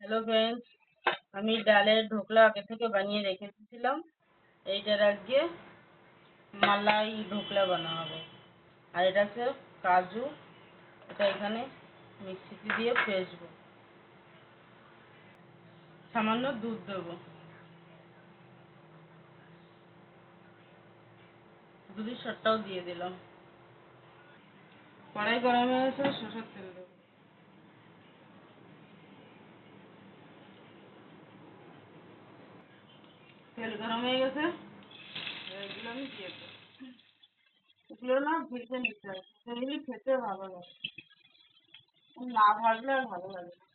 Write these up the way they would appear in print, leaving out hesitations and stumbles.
Hello friends, আমি ডালের ঢোকলা আগে থেকে বানিয়ে রেখেছিলাম। এইটার আজকে মালাই ঢোকলা বানাবো। আর এটা হচ্ছে কাজু, এটা এখানে মিক্সিতে দিয়ে ফেসবো। সামান্য দুধ দেবো, দুধের সরটাও দিয়ে দিলাম। কড়াই গরম হয়ে গেছে, সরষের তেল দেবো। তেল গরম হয়ে গেছে, এগুলো আমি দিয়ে দেবো। এগুলো না ভেজে নিতে হয়, এগুলি খেতে ভালো লাগে, না ভাজলে আর ভালো লাগে না।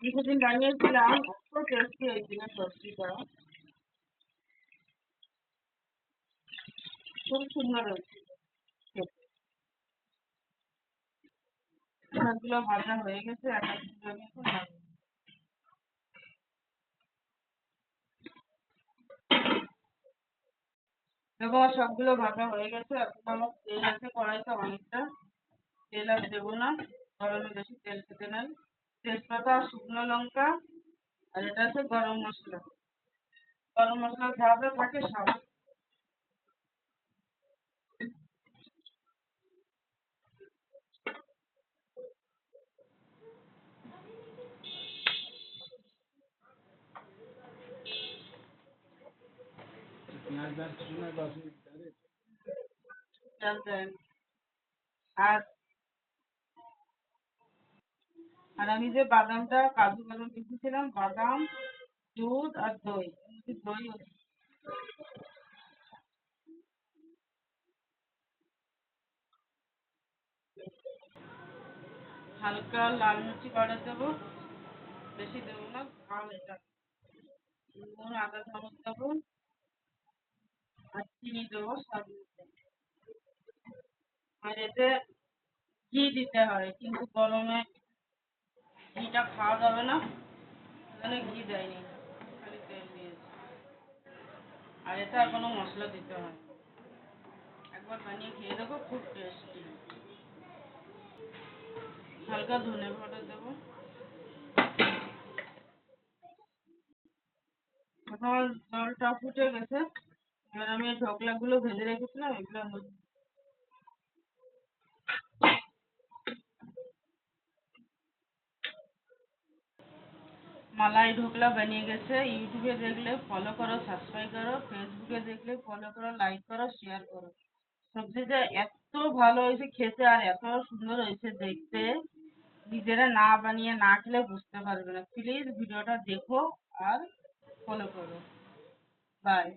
কিছুদিন বানিয়েছিলাম, এত টেস্টি হয়েছিল সবজিটা, খুব সুন্দর হয়েছিল খেতে। সবগুলো ভাজা হয়ে গেছে, এক এক করে আমি এখন নামিয়ে নেবো। দেখো আমার সবগুলো ভাজা হয়ে গেছে। এখন আমার তেল আছে কড়াইতে অনেকটা, তেল আর দেবো না, গরমে বেশি তেল খেতে নাই। তেজপাতা, শুকনো লঙ্কা, আর এটা আছে গরম মশলা। গরম মশলা যা যা থাকে সব। পেঁয়াজ দেন। আর আর আমি যে বাদামটা কাজু বাদাম পিসেছিলাম, বাদাম, দুধ আর দই, দই হালকা লাল মির্চি পাউডার দেবো, বেশি দেবো না, ঝাল এটা। নুন আধা চামচ দেবো, আর চিনি দেবো স্বাদ মতো। আর এতে ঘি দিতে হয়, কিন্তু গরমে ঘিটা খাওয়া যাবে না, এখানে ঘি দেয়নি, খালি তেল দিয়েছি। আর এতে আর কোনো মশলা দিতে হয় না। একবার বানিয়ে খেয়ে দেখো, খুব টেস্টি। হালকা ধনে পাউডার দেবো। এখন জলটা ফুটে গেছে, এবার আমি এই ঢোকলাগুলো ভেজে রেখেছিলাম এগুলো মালাই ঢোকলা বানিয়ে গেছে। ইউটিউবে দেখলে ফলো করো, সাবস্ক্রাইব করো, ফেসবুকে দেখলে ফলো করো, লাইক করো, শেয়ার করো। সবজিটা এত ভালো হয়েছে খেতে, আর এত সুন্দর হয়েছে দেখতে, নিজেরা না বানিয়ে না খেলে বুঝতে পারবে না। প্লিজ ভিডিওটা দেখো আর ফলো করো। বাই।